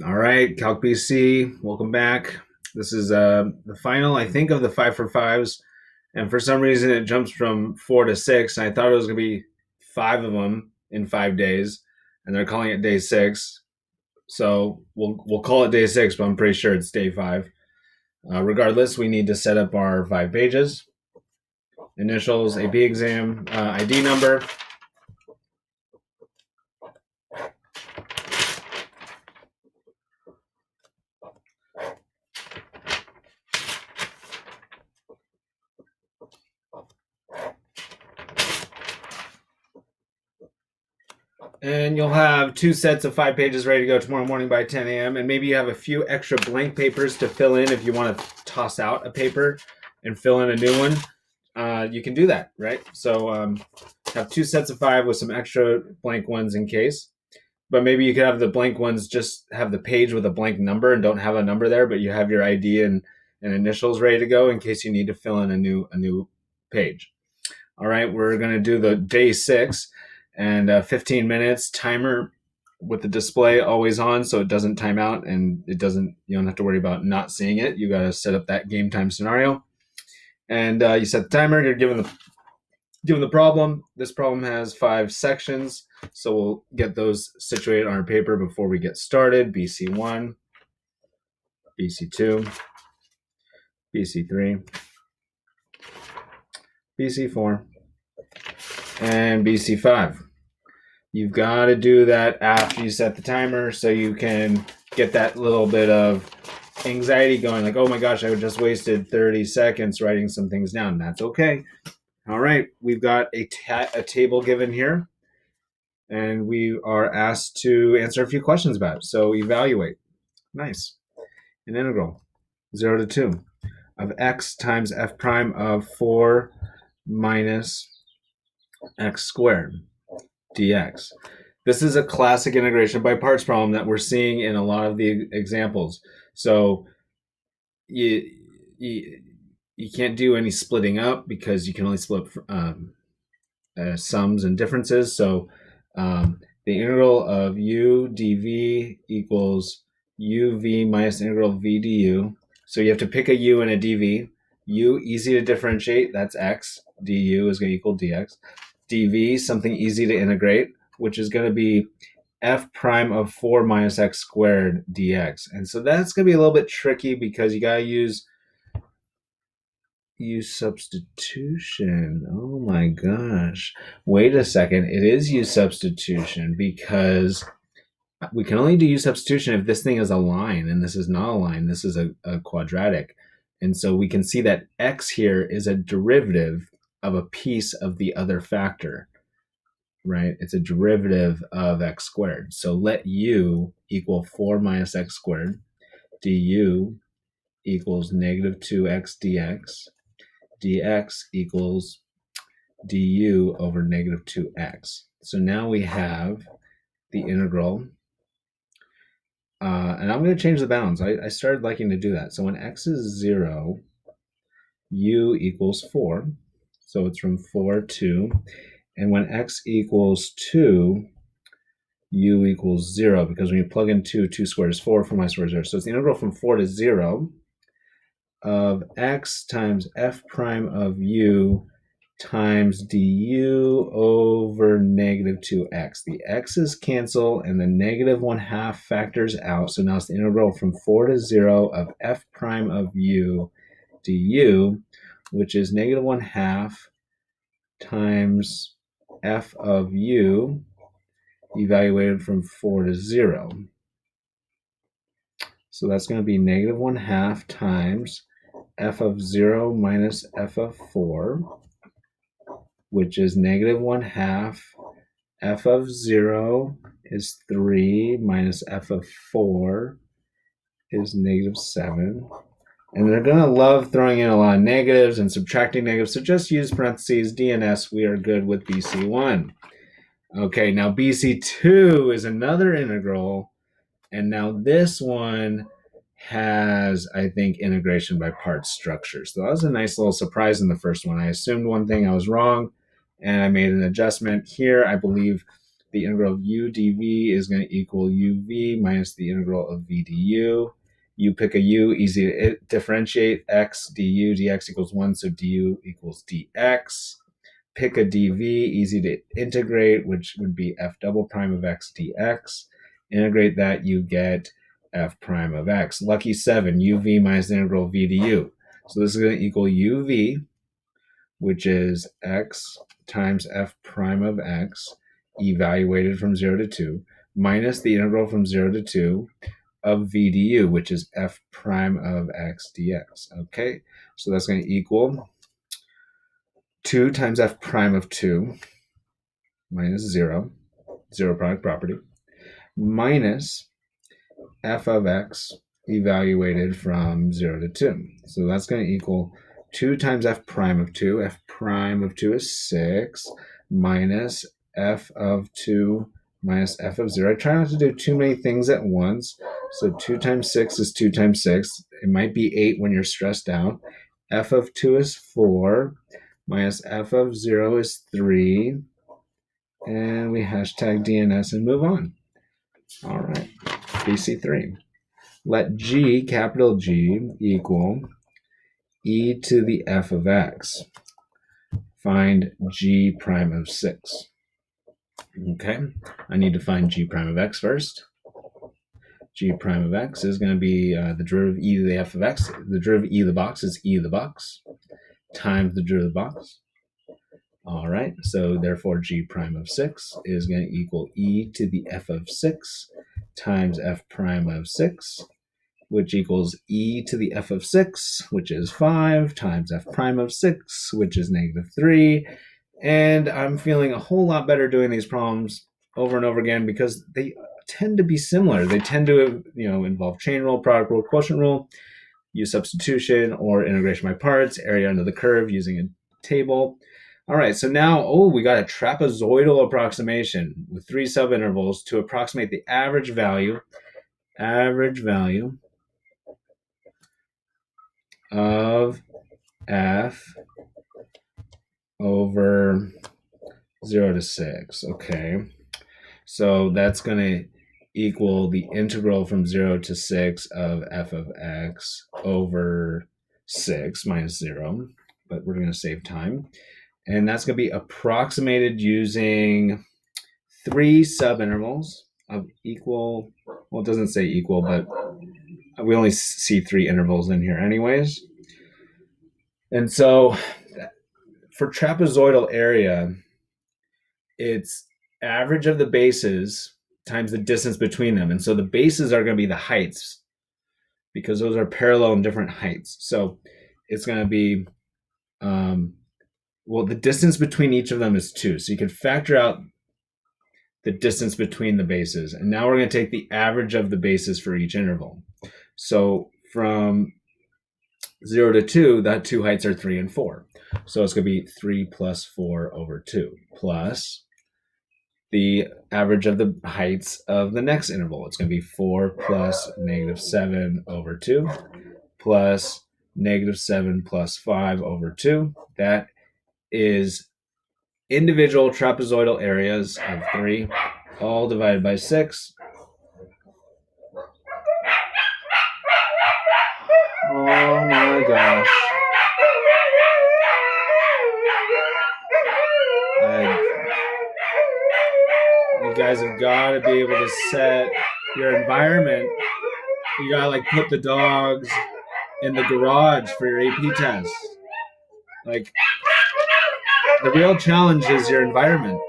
All right, Calc BC, welcome back. This is the final, I think, of the 5 for 5s. And for some reason, it jumps from 4 to 6. And I thought it was going to be 5 of them in 5 days. And they're calling it day 6. So we'll call it day 6, but I'm pretty sure it's day 5. Regardless, we need to set up our 5 pages: initials, AP exam, ID number. And you'll have 2 sets of 5 pages ready to go tomorrow morning by 10 a.m. And maybe you have a few extra blank papers to fill in if you want to toss out a paper and fill in a new one. You can do that, right? So have 2 sets of 5 with some extra blank ones in case. But maybe you could have the blank ones just have the page with a blank number and don't have a number there, but you have your ID and initials ready to go in case you need to fill in a new page. All right, we're going to do the day 6 and 15 minutes timer with the display always on so it doesn't time out and you don't have to worry about not seeing it. You got to set up that game time scenario. And you set the timer, you're given the problem. This problem has 5 sections, so we'll get those situated on our paper before we get started. BC1, BC2, BC3, BC4, and BC5. You've got to do that after you set the timer so you can get that little bit of anxiety going, like, oh my gosh, I just wasted 30 seconds writing some things down. That's okay. All right, we've got a table given here, and we are asked to answer a few questions about it. So evaluate. Nice. An integral, 0 to 2, of x times f prime of 4 minus x squared dx. This is a classic integration by parts problem that we're seeing in a lot of the examples. So you can't do any splitting up because you can only split sums and differences. So the integral of u dv equals uv minus integral v du. So you have to pick a u and a dv. U, easy to differentiate, that's x. Du is going to equal dx. dv, something easy to integrate, which is going to be f prime of 4 minus x squared dx. And so that's going to be a little bit tricky because you got to use substitution. Oh my gosh. Wait a second. It is u substitution because we can only do u substitution if this thing is a line, and this is not a line. This is a quadratic. And so we can see that x here is a derivative of a piece of the other factor, right? It's a derivative of x squared. So let u equal 4 minus x squared. Du equals negative 2x dx. Dx equals du over negative 2x. So now we have the integral. And I'm going to change the bounds. I started liking to do that. So when x is 0, u equals 4. So it's from 4 to. And when x equals 2, u equals 0. Because when you plug in 2 squared is 4, 4 minus 4 is 0. So it's the integral from 4 to 0 of x times f prime of u times du over negative 2x. The x's cancel and the negative 1/2 factors out. So now it's the integral from 4 to 0 of f prime of u du, which is negative 1/2 times f of u evaluated from 4 to 0. So that's going to be negative 1/2 times f of 0 minus f of 4, which is negative 1/2. F of 0 is 3 minus f of 4 is negative 7. And they're going to love throwing in a lot of negatives and subtracting negatives. So just use parentheses, DNS. We are good with BC1. Okay, now BC2 is another integral. And now this one has, I think, integration by parts structure. So that was a nice little surprise in the first one. I assumed one thing, I was wrong, and I made an adjustment here. I believe The integral of u dv is going to equal uv minus the integral of v du. You pick a u, easy to differentiate. X du dx equals 1, so du equals dx. Pick a dv, easy to integrate, which would be f double prime of x dx. Integrate that, you get f prime of x. Lucky 7, uv minus the integral of v du. So this is going to equal uv, which is x times f prime of x, evaluated from 0 to 2, minus the integral from 0 to 2 of v du, which is f prime of x dx. Okay, so that's going to equal 2 times f prime of 2 minus 0 product property, minus f of x evaluated from 0 to 2. So that's going to equal 2 times f prime of 2. F prime of 2 is 6, minus f of 2 minus f of 0. I try not to do too many things at once. So 2 times 6 is 2 times 6. It might be 8 when you're stressed out. F of 2 is 4, minus f of 0 is 3. And we hashtag DNS and move on. All right, BC3. Let G, capital G, equal e to the f of x. Find G prime of 6. Okay, I need to find G prime of x first. G prime of x is going to be the derivative of e to the f of x. The derivative of e to the box is e to the box times the derivative of the box. All right, so therefore G prime of 6 is going to equal e to the f of 6 times f prime of 6, which equals e to the f of 6, which is 5, times f prime of 6, which is negative 3. And I'm feeling a whole lot better doing these problems over and over again because they tend to be similar. They tend to involve chain rule, product rule, quotient rule, use substitution or integration by parts, area under the curve using a table. All right, so now, we got a trapezoidal approximation with 3 subintervals to approximate the average value of f over 0 to 6. Okay, so that's going to equal the integral from 0 to 6 of f of x over 6 minus 0, but we're going to save time. And that's going to be approximated using 3 subintervals of equal, well, it doesn't say equal, but we only see 3 intervals in here anyways. And so for trapezoidal area, it's average of the bases times the distance between them. And so the bases are going to be the heights because those are parallel in different heights. So it's going to be, the distance between each of them is 2. So you can factor out the distance between the bases. And now we're going to take the average of the bases for each interval. So from 0 to 2, that 2 heights are 3 and 4. So it's going to be 3 plus 4 over 2 plus the average of the heights of the next interval. It's going to be 4 plus negative 7 over 2 plus negative 7 plus 5 over 2. That is individual trapezoidal areas of 3, all divided by 6. Oh my gosh. You guys have got to be able to set your environment. You got to put the dogs in the garage for your AP test. The real challenge is your environment.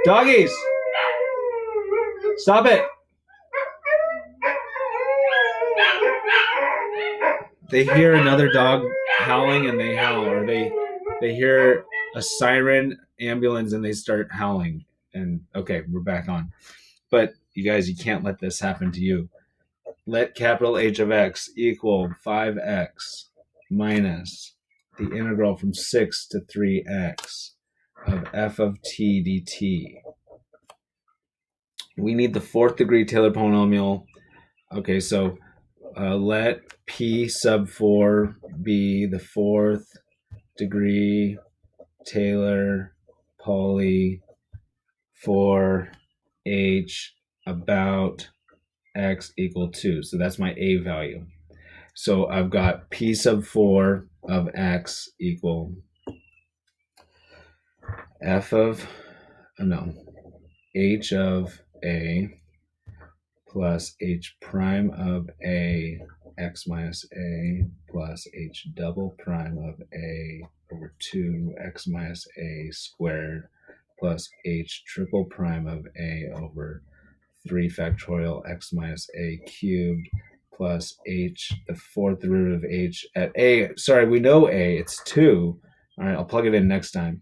Doggies! Stop it! They hear another dog howling and they howl, or they hear a siren, ambulance, and they start howling. And okay, we're back on. But you guys, you can't let this happen to you. Let capital H of x equal 5x minus the integral from 6 to 3x of f of t dt. We need the 4th degree Taylor polynomial. Okay, so let p sub 4 be the 4th degree Taylor, Pauly, for H about X equal 2. So that's my A value. So I've got P sub 4 of X equal F of, H of A plus H prime of A X minus A plus H double prime of A over 2 X minus A squared plus H triple prime of A over 3 factorial X minus A cubed plus H, the fourth derivative of H at A. Sorry, we know A, it's 2. All right, I'll plug it in next time.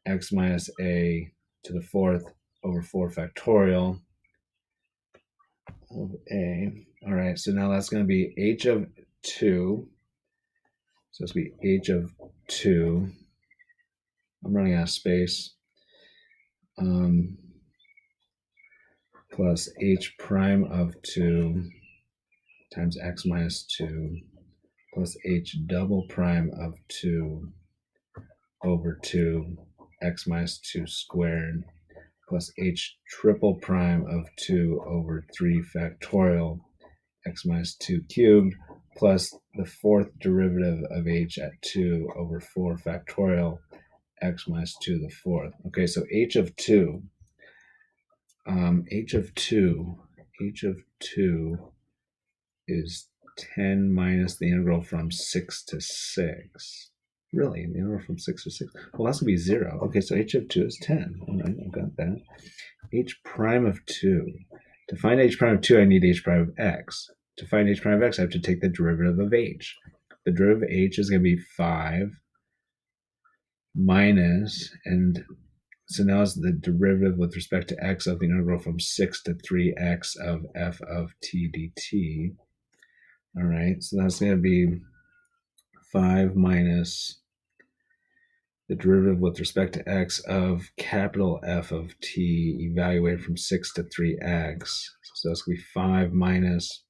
X minus A to the fourth over 4 factorial of A. All right, so now that's going to be H of 2. So it's going to be H of 2. I'm running out of space. Plus H prime of 2 times X minus 2 plus H double prime of 2 over 2 X minus 2 squared plus H triple prime of 2 over 3 factorial X minus 2 cubed plus the fourth derivative of H at 2 over 4 factorial X minus 2 to the fourth. Okay, so H of 2, H of 2 is 10 minus the integral from 6 to 6. Really? The integral from 6 to 6? Well, that's going to be 0. Okay, so H of 2 is 10. All right, I've got that. H prime of 2. To find H prime of 2, I need H prime of X. To find H prime of X, I have to take the derivative of H. The derivative of H is going to be 5 minus, and so now it's the derivative with respect to X of the integral from 6 to 3X of f of t dt. All right, so that's going to be 5 minus the derivative with respect to X of capital F of t evaluated from 6 to 3X. So that's going to be 5 minus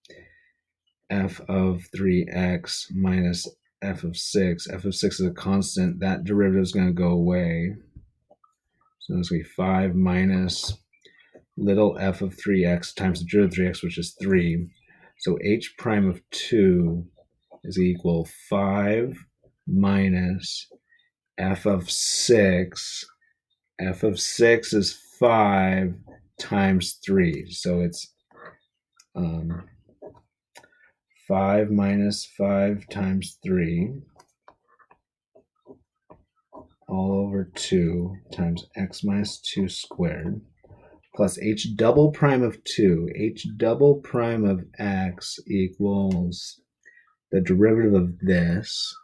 f of 3X minus f of 6. F of 6 is a constant. That derivative is going to go away. So that's going to be 5 minus little f of 3x times the derivative of 3x, which is 3. So h prime of 2 is equal 5 minus f of 6. F of 6 is 5 times 3. So it's 5 minus 5 times 3 all over 2 times x minus 2 squared plus h double prime of 2. H double prime of x equals the derivative of this.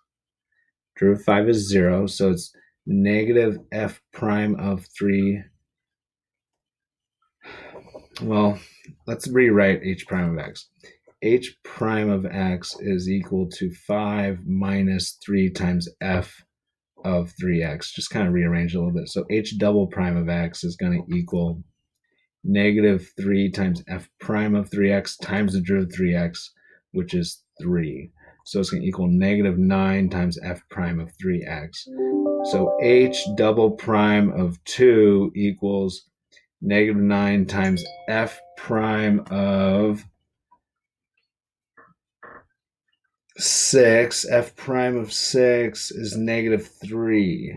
Derivative of 5 is 0, so it's negative f prime of 3. Well, let's rewrite h prime of x. H prime of x is equal to 5 minus 3 times f of 3x. Just kind of rearrange a little bit. So h double prime of x is going to equal negative 3 times f prime of 3x times the derivative of 3x, which is 3. So it's going to equal negative 9 times f prime of 3x. So h double prime of 2 equals negative 9 times f prime of 6. F prime of 6 is negative 3.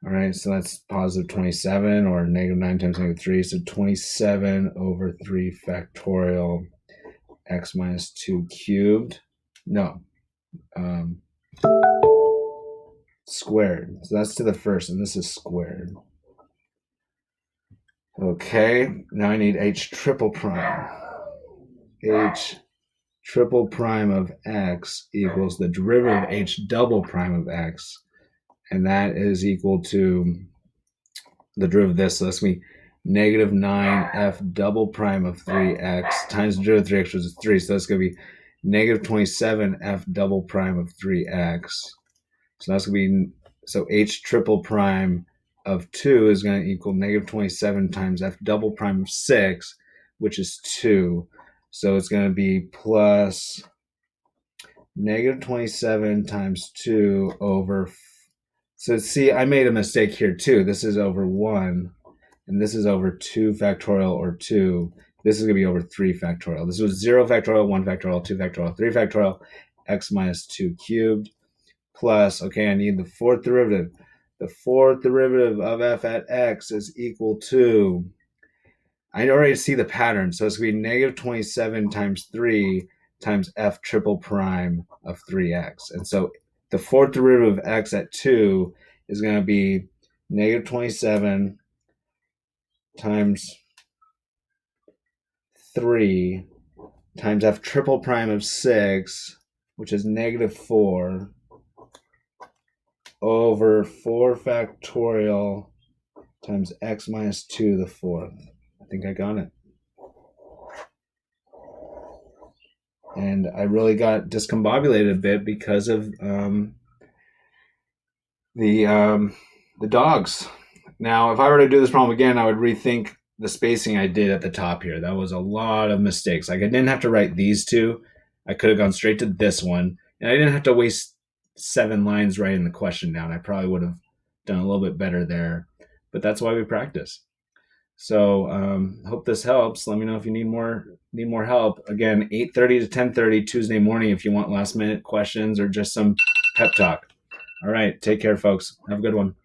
All right, so that's positive 27, or negative 9 times negative 3. So 27 over 3 factorial x minus 2 cubed. No. Squared. So that's to the first, and this is squared. Okay, now I need h triple prime. H triple prime of x equals the derivative of h double prime of x, and that is equal to the derivative of this. So that's going to be negative 9 f double prime of 3x times the derivative of 3x, which is 3. So that's going to be negative 27 f double prime of 3x. So that's going to be, so h triple prime of 2 is going to equal negative 27 times f double prime of 6, which is 2. So it's going to be plus negative 27 times 2 over, So see, I made a mistake here too. This is over 1, and this is over 2 factorial or 2. This is going to be over 3 factorial. This was 0 factorial, 1 factorial, 2 factorial, 3 factorial, x minus 2 cubed, plus, okay, I need the fourth derivative. The fourth derivative of f at x is equal to, I already see the pattern, so it's going to be negative 27 times 3 times f triple prime of 3x. And so the fourth derivative of x at 2 is going to be negative 27 times 3 times f triple prime of 6, which is negative 4, over 4 factorial times x minus 2 to the fourth. I think I got it. And I really got discombobulated a bit because of the dogs. Now, if I were to do this problem again, I would rethink the spacing I did at the top here. That was a lot of mistakes. Like I didn't have to write these two. I could have gone straight to this one. And I didn't have to waste 7 lines writing the question down. I probably would have done a little bit better there. But that's why we practice. So hope this helps. Let me know if you need more help. Again, 8:30 to 10:30 Tuesday morning if you want last minute questions or just some pep talk. All right, take care, folks. Have a good one.